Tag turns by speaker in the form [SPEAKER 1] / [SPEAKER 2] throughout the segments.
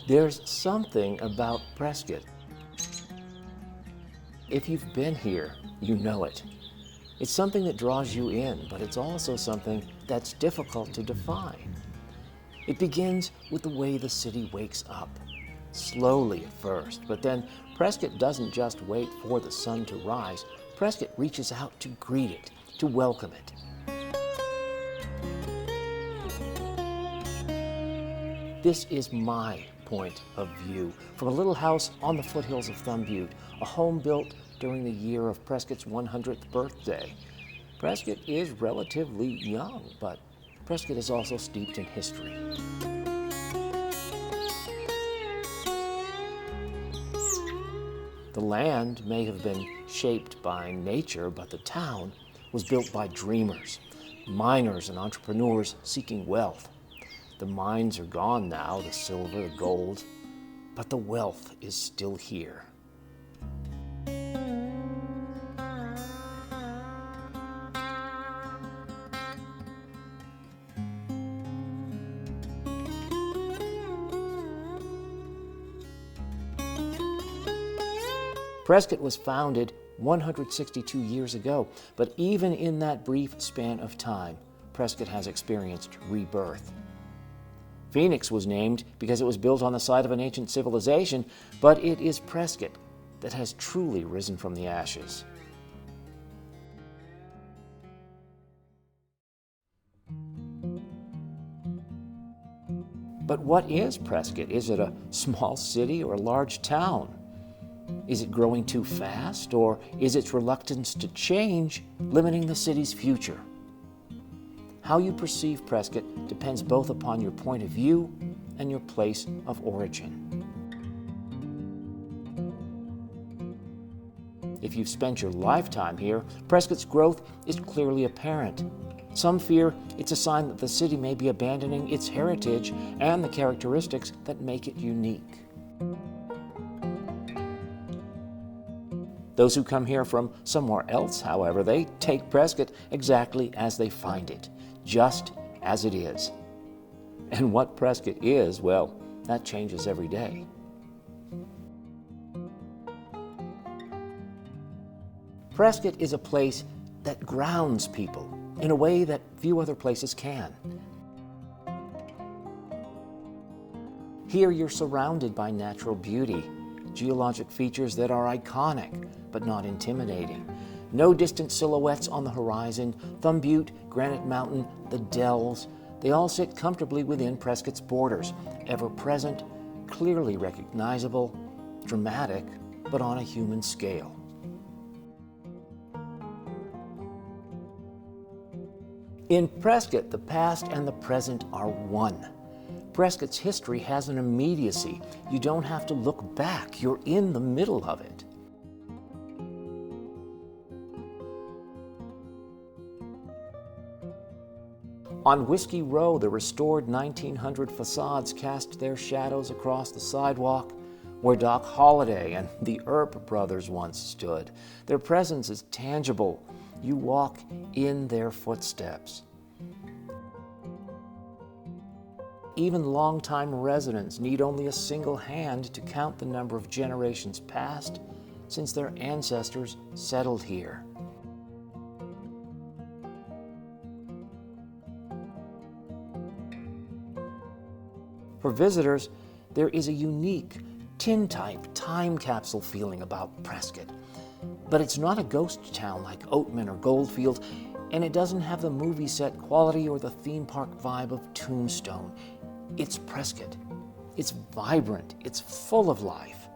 [SPEAKER 1] There's something about Prescott. If you've been here, you know it. It's something that draws you in, but it's also something that's difficult to define. It begins with the way the city wakes up. Slowly at first, but then Prescott doesn't just wait for the sun to rise. Prescott reaches out to greet it, to welcome it. This is my point of view from a little house on the foothills of Butte, a home built during the year of Prescott's 100th birthday. Prescott is relatively young, but Prescott is also steeped in history. The land may have been shaped by nature, but the town was built by dreamers, miners and entrepreneurs seeking wealth. The mines are gone now, the silver, the gold, but the wealth is still here. Prescott was founded 162 years ago, but even in that brief span of time, Prescott has experienced rebirth. Phoenix was named because it was built on the site of an ancient civilization, but it is Prescott that has truly risen from the ashes. But what is Prescott? Is it a small city or a large town? Is it growing too fast, or is its reluctance to change limiting the city's future? How you perceive Prescott depends both upon your point of view and your place of origin. If you've spent your lifetime here, Prescott's growth is clearly apparent. Some fear it's a sign that the city may be abandoning its heritage and the characteristics that make it unique. Those who come here from somewhere else, however, they take Prescott exactly as they find it, just as it is. And what Prescott is, well, that changes every day. Prescott is a place that grounds people in a way that few other places can. Here you're surrounded by natural beauty, geologic features that are iconic but not intimidating. No distant silhouettes on the horizon. Butte, Granite Mountain, the Dells, they all sit comfortably within Prescott's borders, ever present, clearly recognizable, dramatic, but on a human scale. In Prescott, the past and the present are one. Prescott's history has an immediacy. You don't have to look back. You're in the middle of it. On Whiskey Row, the restored 1900 facades cast their shadows across the sidewalk where Doc Holliday and the Earp brothers once stood. Their presence is tangible. You walk in their footsteps. Even longtime residents need only a single hand to count the number of generations past since their ancestors settled here. For visitors, there is a unique, tin-type time capsule feeling about Prescott. But it's not a ghost town like Oatman or Goldfield, and it doesn't have the movie set quality or the theme park vibe of Tombstone. It's Prescott. It's vibrant. It's full of life.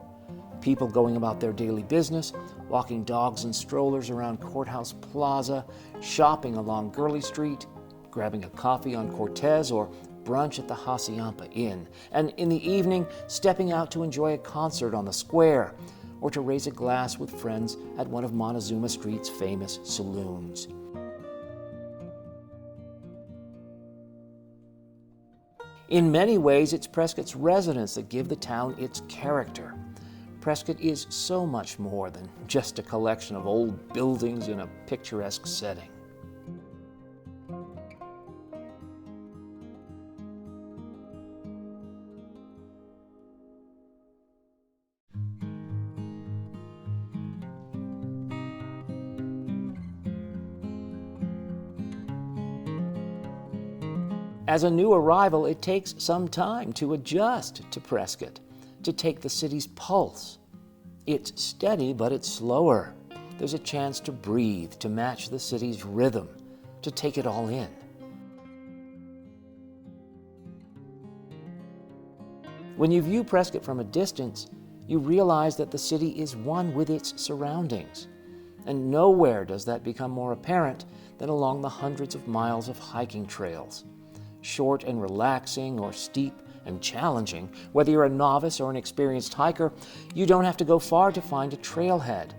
[SPEAKER 1] People going about their daily business, walking dogs and strollers around Courthouse Plaza, shopping along Gurley Street, grabbing a coffee on Cortez, or brunch at the Hacienda Inn, and in the evening, stepping out to enjoy a concert on the square, or to raise a glass with friends at one of Montezuma Street's famous saloons. In many ways, it's Prescott's residents that give the town its character. Prescott is so much more than just a collection of old buildings in a picturesque setting. As a new arrival, it takes some time to adjust to Prescott, to take the city's pulse. It's steady, but it's slower. There's a chance to breathe, to match the city's rhythm, to take it all in. When you view Prescott from a distance, you realize that the city is one with its surroundings. And nowhere does that become more apparent than along the hundreds of miles of hiking trails. Short and relaxing, or steep and challenging, whether you're a novice or an experienced hiker, you don't have to go far to find a trailhead.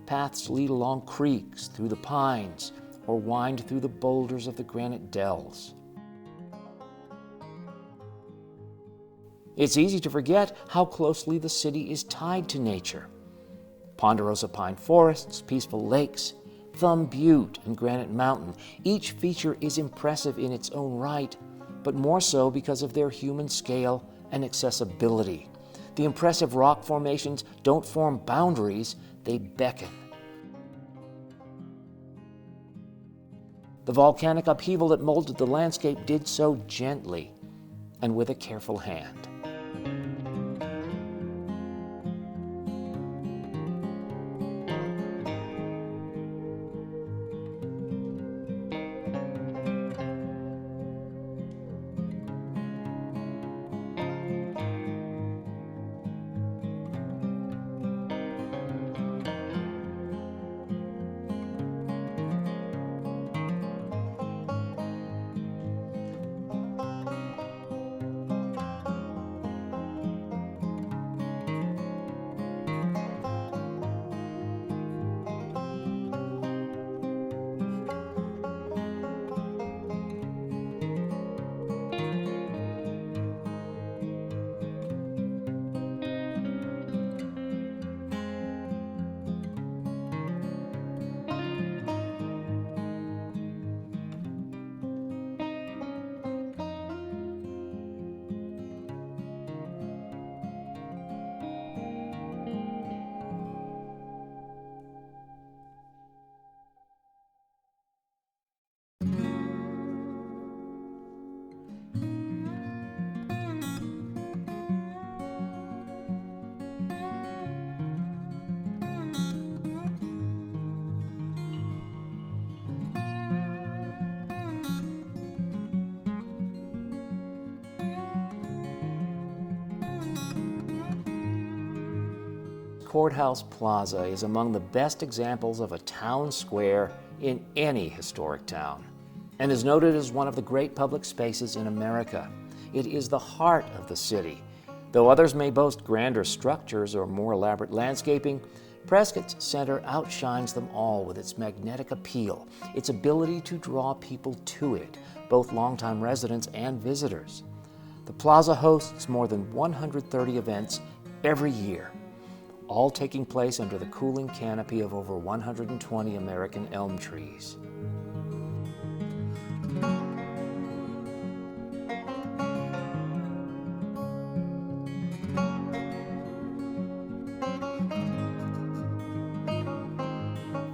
[SPEAKER 1] Paths lead along creeks, through the pines, or wind through the boulders of the granite dells. It's easy to forget how closely the city is tied to nature. Ponderosa pine forests, peaceful lakes, Thumb Butte and Granite Mountain. Each feature is impressive in its own right, but more so because of their human scale and accessibility. The impressive rock formations don't form boundaries, they beckon. The volcanic upheaval that molded the landscape did so gently and with a careful hand. Courthouse Plaza is among the best examples of a town square in any historic town, and is noted as one of the great public spaces in America. It is the heart of the city. Though others may boast grander structures or more elaborate landscaping, Prescott's center outshines them all with its magnetic appeal, its ability to draw people to it, both longtime residents and visitors. The plaza hosts more than 130 events every year, all taking place under the cooling canopy of over 120 American elm trees.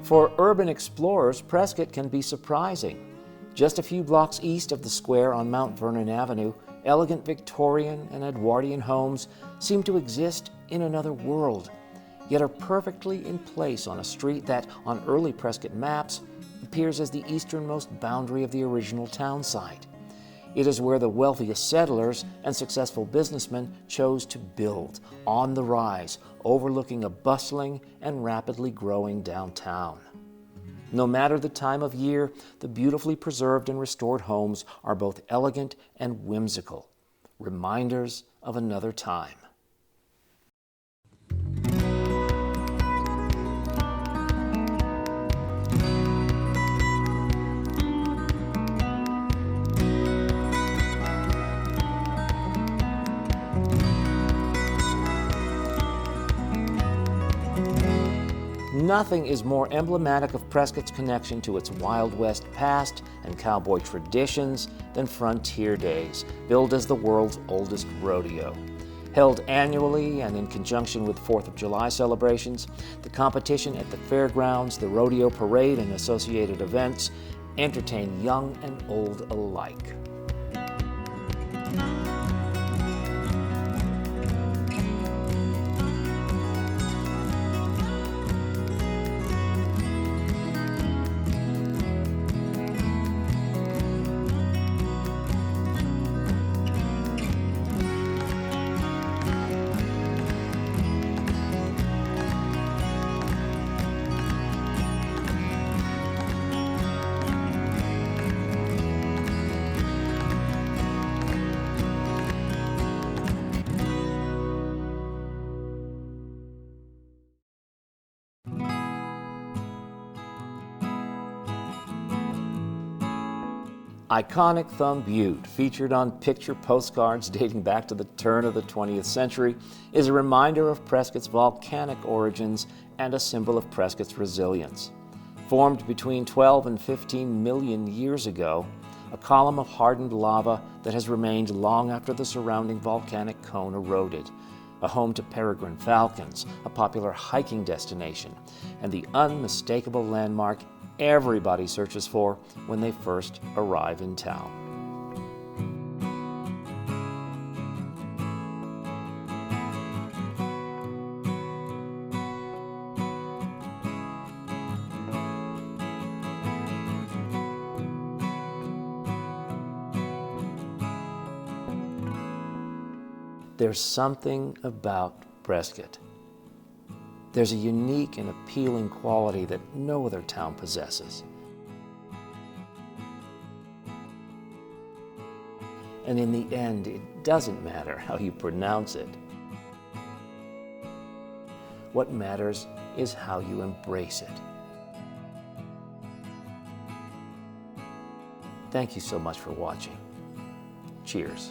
[SPEAKER 1] For urban explorers, Prescott can be surprising. Just a few blocks east of the square on Mount Vernon Avenue, elegant Victorian and Edwardian homes seem to exist in another world, yet are perfectly in place on a street that, on early Prescott maps, appears as the easternmost boundary of the original town site. It is where the wealthiest settlers and successful businessmen chose to build, on the rise, overlooking a bustling and rapidly growing downtown. No matter the time of year, the beautifully preserved and restored homes are both elegant and whimsical, reminders of another time. Nothing is more emblematic of Prescott's connection to its Wild West past and cowboy traditions than Frontier Days, billed as the world's oldest rodeo. Held annually and in conjunction with 4th of July celebrations, the competition at the fairgrounds, the rodeo parade, and associated events entertain young and old alike. Iconic Thumb Butte, featured on picture postcards dating back to the turn of the 20th century, is a reminder of Prescott's volcanic origins and a symbol of Prescott's resilience. Formed between 12 and 15 million years ago, a column of hardened lava that has remained long after the surrounding volcanic cone eroded, a home to peregrine falcons, a popular hiking destination, and the unmistakable landmark everybody searches for when they first arrive in town. There's something about Prescott. There's a unique and appealing quality that no other town possesses. And in the end, it doesn't matter how you pronounce it. What matters is how you embrace it. Thank you so much for watching. Cheers.